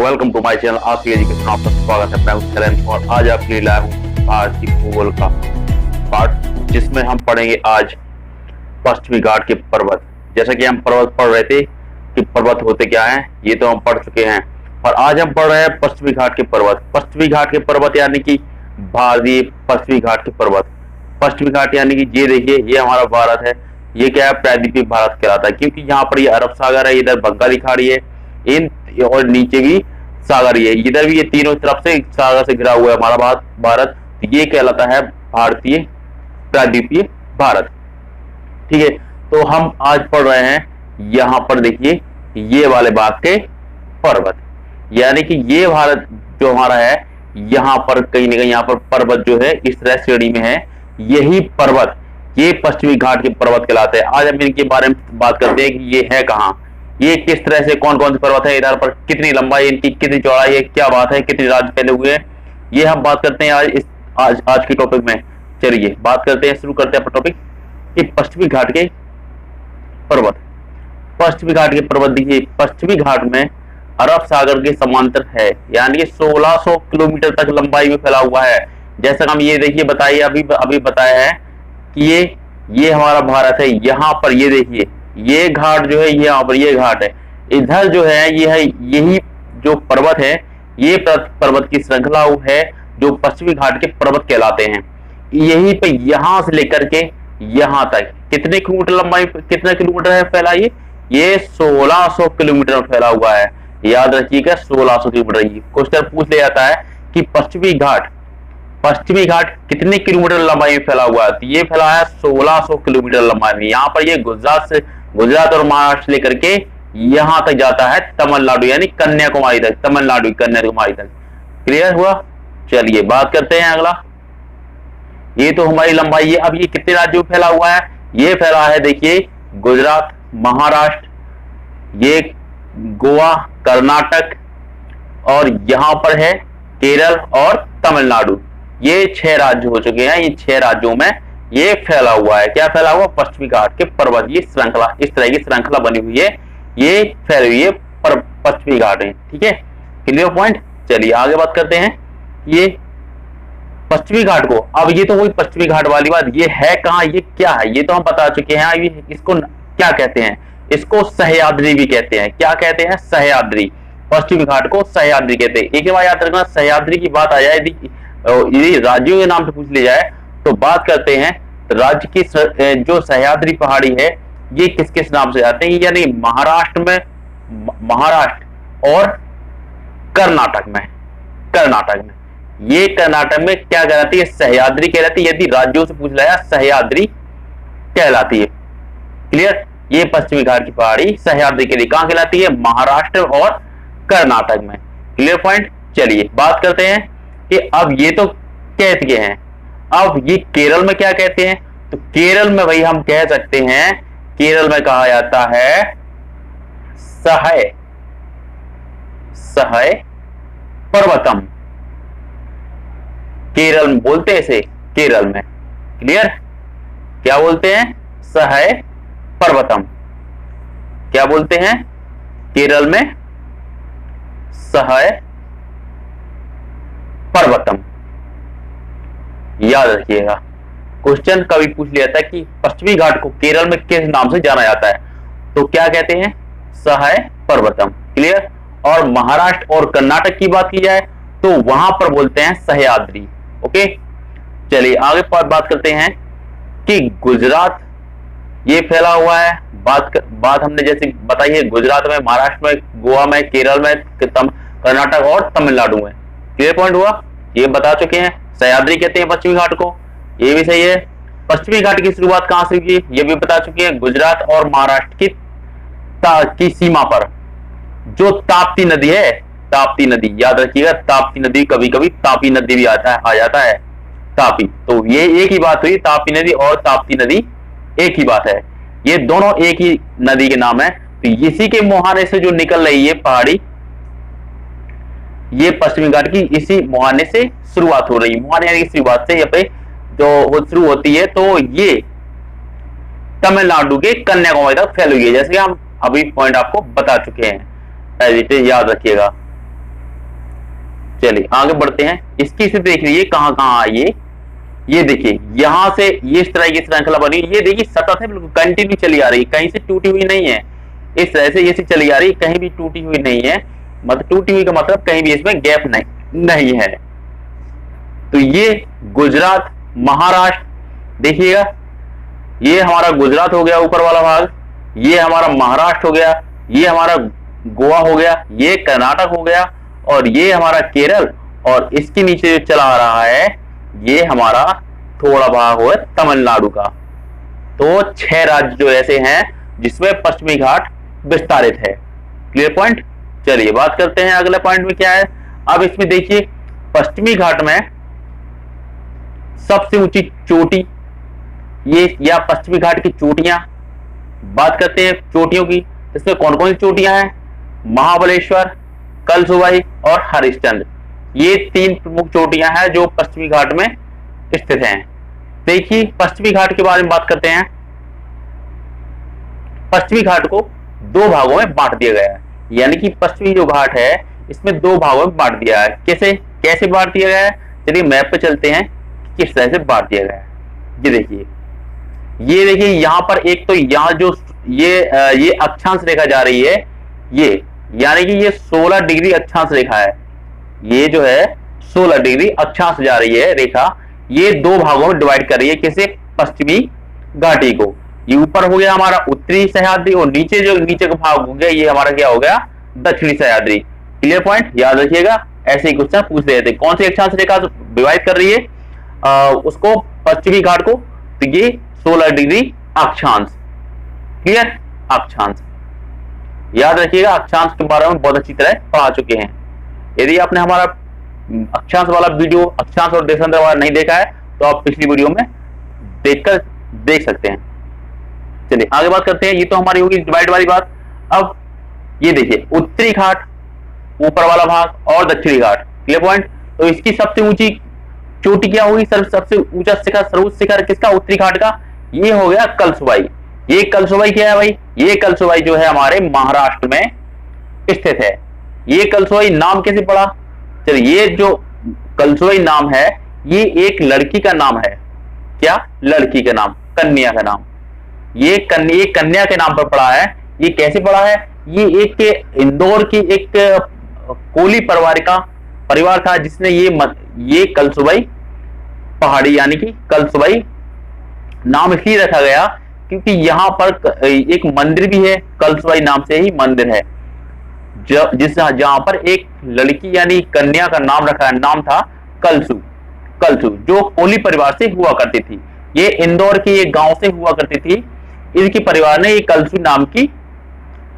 Welcome to my channel. आपकी education आपका स्वागत है। मैं हूं शैलेंद्र और आज आपके लिए लाया हूं भारतीय भूगोल का पार्ट, जिसमें हम पढ़ेंगे आज पश्चिमी घाट के पर्वत। जैसा कि हम पर्वत पढ़ रहे थे कि पर्वत होते क्या हैं, ये तो हम पढ़ चुके हैं, और आज हम पढ़ रहे हैं पश्चिमी घाट के पर्वत। पश्चिमी घाट के पर्वत यानी कि भारतीय पश्चिमी घाट के पर्वत। पश्चिमी घाट यानी कि ये देखिए, ये हमारा भारत है। ये क्या है? प्रायद्वीपीय भारत कहलाता है, क्योंकि यहाँ पर ये अरब सागर है, इधर बंगाली खाड़ी है, इन और नीचे भी सागर ही है, इधर भी ये तीनों तरफ से सागर से घिरा हुआ है हमारा भारत। ये कहलाता है भारतीय प्रायद्वीपीय भारत। ठीक है, तो हम आज पढ़ रहे हैं यहाँ पर देखिए ये वाले भाग के पर्वत, यानी कि ये भारत जो हमारा है, यहाँ पर कहीं ना कहीं यहाँ पर पर्वत जो है इस तरह श्रेणी में है। यही पर्वत ये पश्चिमी घाट के पर्वत कहलाते हैं। आज हम इनके बारे में बात करते हैं कि ये है कहाँ, ये किस तरह से, कौन कौन से पर्वत है, इधर पर कितनी लंबाई, इनकी कितनी चौड़ाई है, क्या बात है, कितने राज्य फैले हुए हैं, ये हम बात करते हैं आज के टॉपिक में। चलिए बात करते हैं, शुरू करते हैं अपना टॉपिक कि पश्चिमी घाट के पर्वत। पश्चिमी घाट के पर्वत देखिए, पश्चिमी घाट में अरब सागर के समांतर है, यानी कि 1600 किलोमीटर तक लंबाई में फैला हुआ है। जैसा हम ये देखिए बताइए, अभी बताया है कि ये हमारा भारत है। यहाँ पर ये देखिए, ये घाट जो है, यहाँ पर ये घाट है, इधर जो है ये है, यही जो पर्वत है, ये पर्वत की श्रृंखला है जो पश्चिमी घाट के पर्वत कहलाते हैं। यही पे यहां से लेकर के यहां तक कितने किलोमीटर लंबाई, कितना किलोमीटर है फैला, ये 1600 किलोमीटर में फैला हुआ है। याद रखिएगा 1600 किलोमीटर। क्वेश्चन पूछ लिया जाता है कि पश्चिमी घाट कितने किलोमीटर लंबाई में फैला हुआ है, तो ये फैला है 1600 किलोमीटर लंबाई में। यहाँ पर ये गुजरात और महाराष्ट्र लेकर के यहां तक जाता है, तमिलनाडु यानी कन्याकुमारी तक, तमिलनाडु कन्याकुमारी तक। क्लियर हुआ? चलिए बात करते हैं अगला। ये तो हमारी लंबाई है। अब ये कितने राज्यों में फैला हुआ है? ये फैला है देखिए, गुजरात, महाराष्ट्र, ये गोवा, कर्नाटक, और यहां पर है केरल और तमिलनाडु। ये 6 राज्य हो चुके हैं। ये 6 राज्यों में ये फैला हुआ है। क्या फैला हुआ? पश्चिमी घाट के पर्वत। ये श्रृंखला, इस तरह की श्रृंखला बनी हुई है, ये फैली हुई है पश्चिमी घाट है। ठीक है, क्लियर पॉइंट। चलिए आगे बात करते हैं ये पश्चिमी घाट को। अब ये तो वही पश्चिमी घाट वाली बात, ये है कहाँ, ये क्या है, ये तो हम बता चुके हैं। अभी इसको क्या कहते हैं? इसको सह्याद्री भी कहते हैं। क्या कहते हैं? सह्याद्री। पश्चिमी घाट को सह्याद्री कहते हैं। एक बार याद रखना, सह्याद्री की बात आ जाए, यदि राज्यों के नाम से पूछ ली जाए तो बात करते हैं राज्य की जो सह्याद्री पहाड़ी है, ये किस किस नाम से आते हैं, यानी महाराष्ट्र और कर्नाटक में ये कर्नाटक में क्या कहलाती है? सह्याद्री कहलाती है। यदि राज्यों से पूछ लिया, सह्याद्री कहलाती है। क्लियर? ये पश्चिमी घाट की पहाड़ी सह्याद्री के लिए कहां कहलाती है? महाराष्ट्र और कर्नाटक में। Clear point. चलिए बात करते हैं कि अब ये तो कह चुके हैं, अब ये केरल में क्या कहते हैं? तो केरल में भाई हम कह सकते हैं, केरल में कहा जाता है सह्य पर्वतम। केरल में बोलते हैं इसे, केरल में। क्लियर? क्या बोलते हैं? सह्य पर्वतम। क्या बोलते हैं? केरल में सह्य पर्वतम। याद रखिएगा, क्वेश्चन कभी पूछ लिया था कि पश्चिमी घाट को केरल में किस नाम से जाना जाता है, तो क्या कहते हैं? सह्य पर्वतम। क्लियर? और महाराष्ट्र और कर्नाटक की बात की जाए तो वहां पर बोलते हैं सह्याद्री। ओके, चलिए आगे बात करते हैं कि गुजरात ये फैला हुआ है। बात हमने जैसे बताई है, गुजरात में, महाराष्ट्र में, गोवा में, केरल में, कर्नाटक और तमिलनाडु में। क्लियर पॉइंट हुआ? ये बता चुके हैं, सह्याद्री कहते हैं पश्चिमी घाट को, ये भी सही है। पश्चिमी घाट की शुरुआत कहां से हुई, ये भी बता चुके हैं, गुजरात और महाराष्ट्र की सीमा पर जो ताप्ती नदी है, ताप्ती नदी, याद रखिएगा, ताप्ती नदी, कभी कभी तापी नदी भी आ जाता है तापी, तो ये एक ही बात हुई, तापी नदी और ताप्ती नदी एक ही बात है, ये दोनों एक ही नदी के नाम है। तो इसी के मुहाने से जो निकल रही है पहाड़ी, ये पश्चिमी घाट की इसी मुहाने से शुरुआत हो रही है। मुहाने यानी शुरुआत से यहाँ पे जो शुरू होती है, तो ये तमिलनाडु के कन्याकुमारी तक फैली हुई है, जैसे हम अभी पॉइंट आपको बता चुके हैं। याद रखिएगा। चलिए आगे बढ़ते हैं। इसकी स्थिति देख लीजिए कहां कहां आई ये देखिए यहां से ये इस तरह की श्रृंखला बनी, ये देखिए सतत है, बिल्कुल कंटिन्यू चली आ रही है, कहीं से टूटी हुई नहीं है। इस तरह से ये चली आ रही है, कहीं भी टूटी हुई नहीं है, मतलब टूटी हुई का मतलब कहीं भी इसमें गैप नहीं है। तो ये गुजरात, महाराष्ट्र देखिएगा, ये हमारा गुजरात हो गया ऊपर वाला भाग, ये हमारा महाराष्ट्र हो गया, ये हमारा गोवा हो गया, ये कर्नाटक हो गया, और ये हमारा केरल, और इसके नीचे जो चला आ रहा है ये हमारा थोड़ा भाग हो तमिलनाडु का। तो 6 राज्य जो ऐसे हैं जिसमें पश्चिमी घाट विस्तारित है। Clear point. चलिए बात करते हैं अगले पॉइंट में क्या है। अब इसमें देखिए पश्चिमी घाट में सबसे ऊंची चोटी ये, या पश्चिमी घाट की चोटियां, बात करते हैं चोटियों की। इसमें कौन कौन सी चोटियां हैं? महाबलेश्वर, कलसुबाई और हरिश्चंद्र, ये 3 प्रमुख चोटियां हैं जो पश्चिमी घाट में स्थित हैं। देखिए पश्चिमी घाट के बारे में बात करते हैं। पश्चिमी घाट को 2 भागों में बांट दिया गया है, यानी कि पश्चिमी जो घाट है इसमें 2 भागों में बांट दिया है। कैसे बांट दिया गया है? चलिए मैप पे चलते हैं किस तरह से बांट दिया गया है। ये देखिए यहां पर एक तो यहां जो ये अक्षांश रेखा जा रही है, ये यानी कि ये 16 डिग्री अक्षांश रेखा है, ये जो है 16 डिग्री अक्षांश जा रही है रेखा, ये 2 भागों में डिवाइड कर रही है। किसे? पश्चिमी घाटी को। ये ऊपर हो गया हमारा उत्तरी सह्याद्री, और नीचे का भाग हो गया ये हमारा क्या हो गया? दक्षिणी सह्याद्री। क्लियर पॉइंट, याद रखिएगा, ऐसे ही क्वेश्चन पूछ रहे थे। कौन सी अक्षांश रेखा डिवाइड कर रही है उसको, पश्चिमी घाट को? तो ये 16 डिग्री अक्षांश। क्लियर, अक्षांश याद रखिएगा, अक्षांश के बारे में बहुत अच्छी तरह पढ़ा चुके हैं। यदि आपने हमारा अक्षांश वाला वीडियो, अक्षांश और देशांतर वाला नहीं देखा है तो आप पिछली वीडियो में देख सकते हैं। चलिए आगे बात करते हैं। ये तो हमारी होगी डिवाइड वाली बात। अब ये देखिए उत्तरी घाट ऊपर वाला भाग और दक्षिणी घाट। Clear point. तो इसकी सबसे ऊंची चोटी क्या होगी? सबसे ऊंचा शिखर, सर्वोच्च शिखर किसका? उत्तरी घाट का। ये हो गया कलसुबाई। ये कलसुबाई क्या है भाई? ये कलसुबाई जो है हमारे महाराष्ट्र में स्थित है। ये कलसुबाई नाम कैसे पड़ा? चलिए ये जो कलसुबाई नाम है ये एक लड़की का नाम है। क्या? लड़की का नाम, कन्या का नाम। ये कन्या के नाम पर पड़ा है। ये कैसे पड़ा है? ये एक इंदौर की एक कोली परिवार था जिसने ये कलसुबाई पहाड़ी यानी कि कलसुबाई नाम इसलिए रखा गया क्योंकि यहां पर एक मंदिर भी है, कलसुबाई नाम से ही मंदिर है, जहां पर एक लड़की यानी कन्या का नाम रखा है। नाम था कलसु, जो कोली परिवार से हुआ करती थी। ये इंदौर के एक गांव से हुआ करती थी। इनके परिवार ने ये कलसु नाम की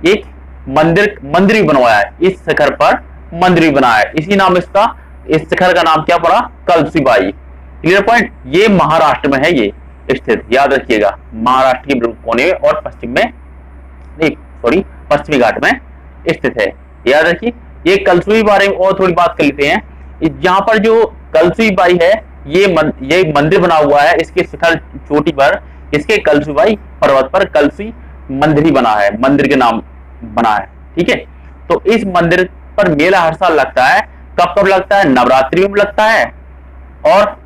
एक मंदिर भी बनवाया है। इस शिखर पर मंदिर भी बनाया है, इसी नाम इस शिखर का नाम क्या पड़ा? कलसुबाई। Clear point. ये महाराष्ट्र में है ये स्थित, याद रखिएगा, महाराष्ट्र के कोने में और पश्चिमी घाट में स्थित है, याद रखिए। ये कलसुबाई बारे में और थोड़ी बात कर लेते हैं। यहाँ पर जो कलसुबाई है ये मंदिर बना हुआ है, इसके शिखर चोटी पर, इसके कलसुबाई पर्वत पर कलसुई मंदिर ही बना है, मंदिर के नाम बना है। ठीक है। तो इस मंदिर पर मेला हर साल लगता है। कब लगता है? नवरात्रि में लगता है, और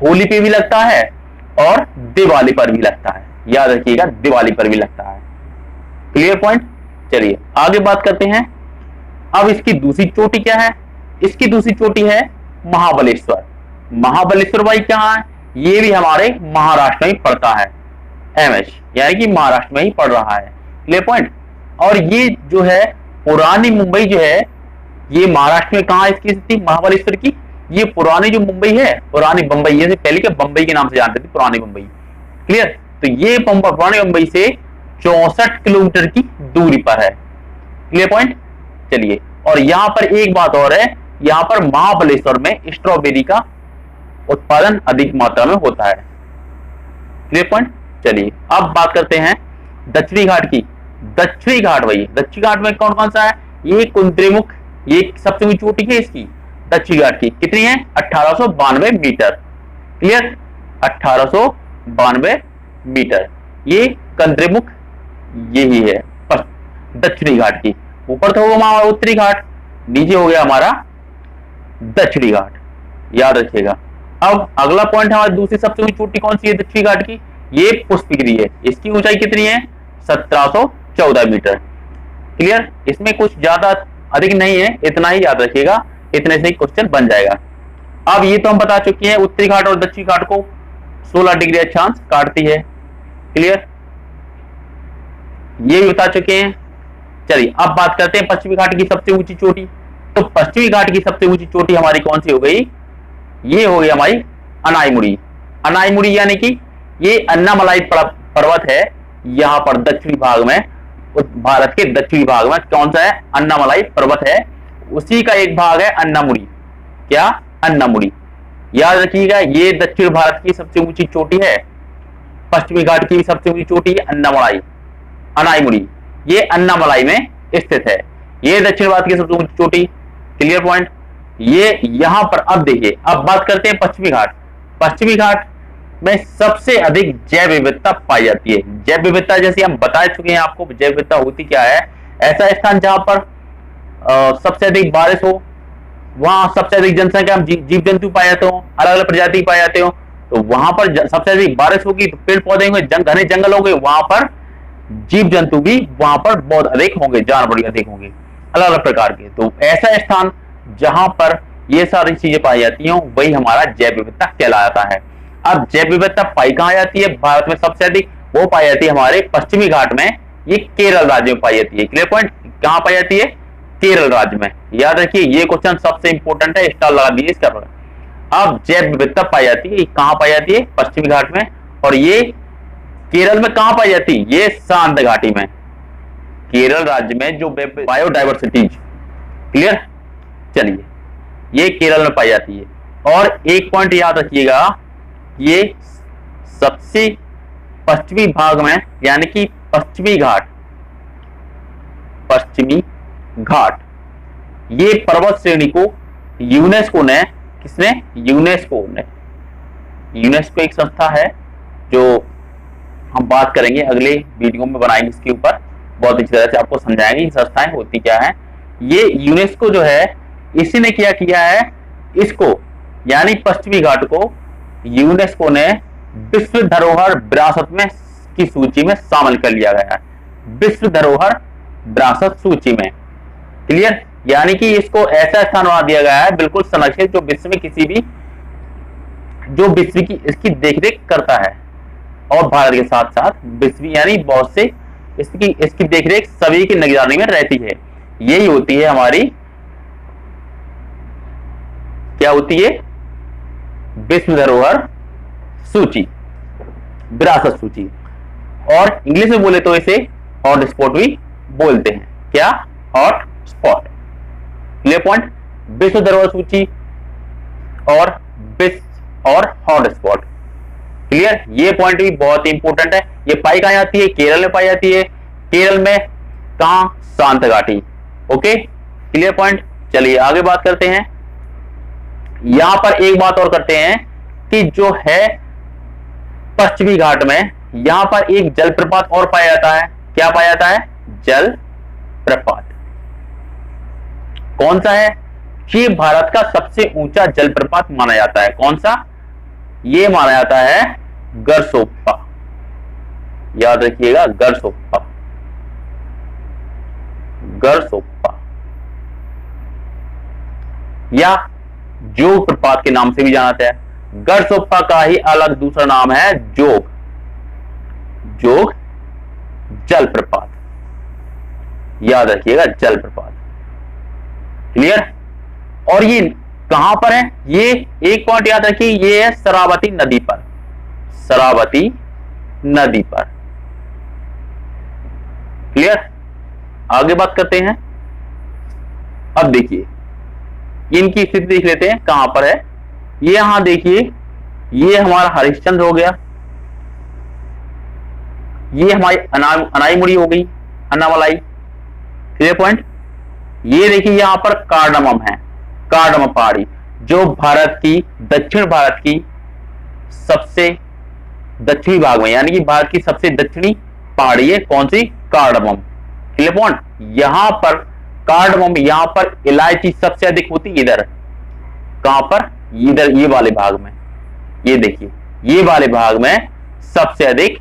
होली पे भी लगता है, और दिवाली पर भी लगता है, याद रखिएगा, दिवाली पर भी लगता है। Clear point. चलिए आगे बात करते हैं। अब इसकी दूसरी चोटी क्या है? इसकी दूसरी चोटी है महाबलेश्वर। महाबलेश्वर भाई क्या है? ये भी हमारे महाराष्ट्र में ही पड़ता है, एमएच यानी कि महाराष्ट्र में ही पड़ रहा है। Clear point. और ये जो है पुरानी मुंबई जो है, ये महाराष्ट्र में कहां इसकी स्थिति? महाबलेश्वर की। ये पुरानी जो मुंबई है, पुरानी बंबई, ये पहले के बंबई के नाम से जानते थे, पुरानी मुंबई। क्लियर। तो ये पुरानी मुंबई से 64 किलोमीटर की दूरी पर है। Clear point. चलिए, और यहां पर एक बात और है, यहां पर महाबलेश्वर में स्ट्रॉबेरी का उत्पादन अधिक मात्रा में होता है। Clear point. चलिए अब बात करते हैं दक्षिणी घाट की। दक्षिणी घाट भाई, दक्षिणी घाट में कौन कौन सा है? ये कुंद्रेमुख, ये सबसे ऊंची चोटी है इसकी दक्षिणी घाट की। कितनी है? 1892 मीटर। Clear, 1892 metre. ये कुंद्रेमुख यही है दक्षिणी घाट की। ऊपर तो होगा हमारा उत्तरी घाट, नीचे हो गया हमारा दक्षिणी घाट, याद रखिएगा। अब अगला पॉइंट हमारी दूसरी सबसे ऊंची चोटी कौन सी है दक्षिणी घाट की? ये पुष्पगिरी है। इसकी ऊंचाई कितनी है? 1714 मीटर। क्लियर? इसमें कुछ ज्यादा अधिक नहीं है, इतना ही याद रखिएगा, इतने से ही क्वेश्चन बन जाएगा। अब ये तो हम बता चुके हैं उत्तरी घाट और दक्षिणी घाट को 16 डिग्री अक्षांश काटती है। क्लियर? ये भी बता चुके हैं। चलिए अब बात करते हैं पश्चिमी घाट की सबसे ऊंची चोटी। तो पश्चिमी घाट की सबसे ऊंची चोटी हमारी कौन सी हो गई? ये हो गई हमारी अनाईमुड़ी। अनाईमुड़ी यानी कि ये अन्नामलाई पर्वत है, यहां पर दक्षिणी भाग में, भारत के दक्षिणी भाग में कौन सा है? अन्नामलाई पर्वत है, उसी का एक भाग है अन्नामुड़ी। क्या? अन्नामुड़ी। याद रखिएगा, ये दक्षिण भारत की सबसे ऊंची चोटी है। पश्चिमी घाट की सबसे ऊंची चोटी है अन्नामलाई, अनाईमुड़ी, ये अन्नामलाई में स्थित है। ये दक्षिण भारत की सबसे ऊंची चोटी। Clear point? ये यहां पर। अब देखिए, अब बात करते हैं पश्चिमी घाट। पश्चिमी घाट में सबसे अधिक जैव विविधता पाई जाती है। जैव विविधता जैसे हम बता चुके हैं आपको, जैव विविधता होती क्या है? ऐसा स्थान जहां पर सबसे अधिक बारिश हो, वहां सबसे अधिक जनसंख्या जीव जंतु पाए जाते हो, अलग अलग प्रजाति पाए जाते हो, तो वहां पर सबसे अधिक बारिश होगी तो पेड़ पौधे होंगे, घने जंगल होंगे, वहां पर जीव जंतु भी वहां पर बहुत अधिक होंगे, जानवर भी अधिक होंगे अलग अलग प्रकार के। तो ऐसा स्थान जहां पर ये सारी चीजें पाई जाती हैं वही हमारा जैव विविधता कहलाता है। अब जैव विविधता पाई कहां जाती है भारत में सबसे अधिक? वो पाई जाती है हमारे पश्चिमी घाट में, ये केरल राज्य में पाई जाती है। Clear point? कहां पाई जाती है? केरल राज्य में। याद रखिए, ये क्वेश्चन सबसे इंपॉर्टेंट है, स्टार लगा दीजिए इसका पर। अब जैव विविधता पाई जाती है, कहां पाई जाती है? पश्चिमी घाट में। और ये केरल में कहां पाई जाती है? ये शांत घाटी में, केरल राज्य में जो बायोडाइवर्सिटीज। क्लियर? चलिए, ये केरल में पाई जाती है। और एक पॉइंट याद रखिएगा, ये सबसे पश्चिमी भाग में, यानी कि पश्चिमी घाट, पश्चिमी घाट, ये पर्वत श्रेणी को यूनेस्को ने, किसने? यूनेस्को ने। यूनेस्को एक संस्था है जो हम बात करेंगे अगले वीडियो में, बनाएंगे इसके ऊपर, बहुत अच्छी तरह से आपको समझाएंगे ये संस्थाएं होती क्या है। ये यूनेस्को जो है, इसी ने क्या किया है, इसको यानी पश्चिमी घाट को यूनेस्को ने विश्व धरोहर विरासत में की सूची में शामिल कर लिया गया है, विश्व धरोहर विरासत सूची में। क्लियर? यानी कि इसको ऐसा स्थान बना दिया गया है बिल्कुल संरक्षित, जो विश्व में किसी भी, जो विश्व की इसकी देखरेख करता है, और भारत के साथ साथ विश्व यानी बहुत से इसकी देखरेख सभी की निगरानी में रहती है। यही होती है हमारी, क्या होती है? विश्व धरोहर सूची, विरासत सूची। और इंग्लिश में बोले तो इसे हॉट स्पॉट भी बोलते हैं। क्या? Hot spot. Clear point? विश्व धरोहर सूची और हॉट स्पॉट। क्लियर? ये पॉइंट भी बहुत इंपॉर्टेंट है। ये पाई कहां जाती है? केरल में पाई जाती है। केरल में कहां? शांत घाटी। Okay, clear point? चलिए आगे बात करते हैं। यहां पर एक बात और करते हैं कि जो है पश्चिमी घाट में, यहां पर एक जलप्रपात और पाया जाता है। क्या पाया जाता है? जल प्रपात। कौन सा है? ये भारत का सबसे ऊंचा जलप्रपात माना जाता है। कौन सा? ये माना जाता है गरसोप्पा। याद रखिएगा, गरसोप्पा, गरसोप्पा, या जोग प्रपात के नाम से भी जाना जाता है। गरसोप्पा का ही अलग दूसरा नाम है जोग, जोग जलप्रपात। याद रखिएगा, जलप्रपात। क्लियर? और ये कहां पर है? ये एक पॉइंट याद रखिए, ये है शरावती नदी पर, शरावती नदी पर। क्लियर? आगे बात करते हैं। अब देखिए, इनकी स्थिति देख लेते हैं कहां पर है। ये यहां देखिए, ये हमारा हरिश्चंद्र हो गया, ये हमारी अनाईमुड़ी हो गई, अन्नामलाई। Clear point? ये देखिए यहां पर कार्डमम है, कार्डमम पहाड़ी, जो भारत की, दक्षिण भारत की सबसे दक्षिणी भाग में, यानी कि भारत की सबसे दक्षिणी पहाड़ी है। कौन सी? कार्डमम। Clear point? यहां पर कार्डमम, यहां पर इलायची सबसे अधिक होती है इधर, कहां पर, इधर ये वाले भाग में, ये देखिए ये वाले भाग में सबसे अधिक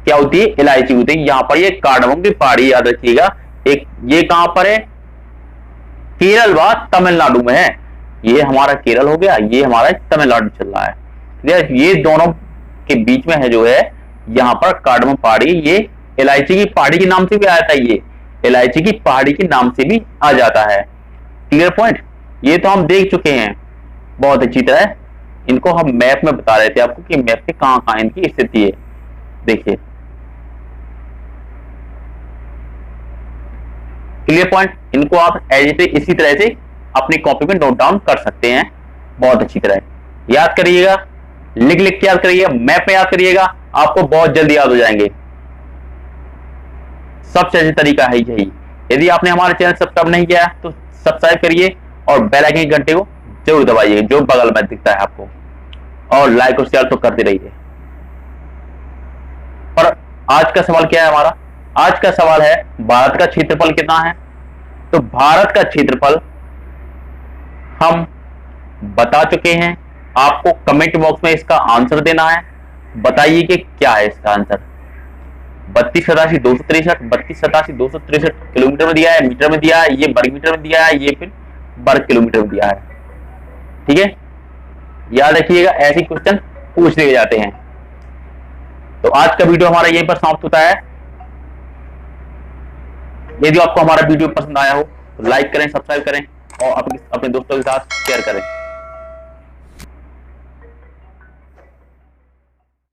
क्या होती है, इलायची होती है। यहां पर ये कार्डमम की पहाड़ी याद रखिएगा, एक ये कहां पर है, केरल व तमिलनाडु में है। ये हमारा केरल हो गया, ये हमारा तमिलनाडु चल रहा है। ये दोनों के बीच में है जो है यहाँ पर कार्डमम पहाड़ी, ये इलायची की पहाड़ी के नाम से भी आ जाता है, ये इलायची की पहाड़ी के नाम से भी आ जाता है। क्लियर पॉइंट, ये तो हम देख चुके हैं बहुत अच्छी तरह। इनको हम मैप में बता रहे थे आपको कि मैप पे कहां कहां इनकी स्थिति है। देखिए क्लियर पॉइंट, इनको आप एज इसी तरह से अपनी कॉपी में नोट डाउन कर सकते हैं बहुत अच्छी तरह। याद करिएगा, लिख लिख के याद करिएगा, मैप में याद करिएगा, आपको बहुत जल्दी याद हो जाएंगे। सबसे अच्छा तरीका है यही। यदि आपने हमारा चैनल सब्सक्राइब नहीं किया तो सब्सक्राइब करिए और बेल आइकन की घंटे को जरूर दबाइए जो बगल में दिखता है आपको, और लाइक और शेयर तो करते रहिए। पर आज का सवाल क्या है हमारा, आज का सवाल है भारत का क्षेत्रफल कितना है। तो भारत का क्षेत्रफल हम बता चुके हैं, आपको कमेंट बॉक्स में इसका आंसर देना है। बताइए कि क्या है इसका आंसर। 3287,263 किलोमीटर में दिया है, मीटर में दिया है, ये वर्ग मीटर में दिया है, ये फिर वर्ग किलोमीटर में दिया है। ठीक है, याद रखिएगा ऐसे क्वेश्चन पूछ दिए जाते हैं। तो आज का वीडियो हमारा यहीं पर समाप्त होता है। यदि आपको हमारा वीडियो पसंद आया हो तो लाइक करें, सब्सक्राइब करें और अपने दोस्तों के साथ शेयर करें।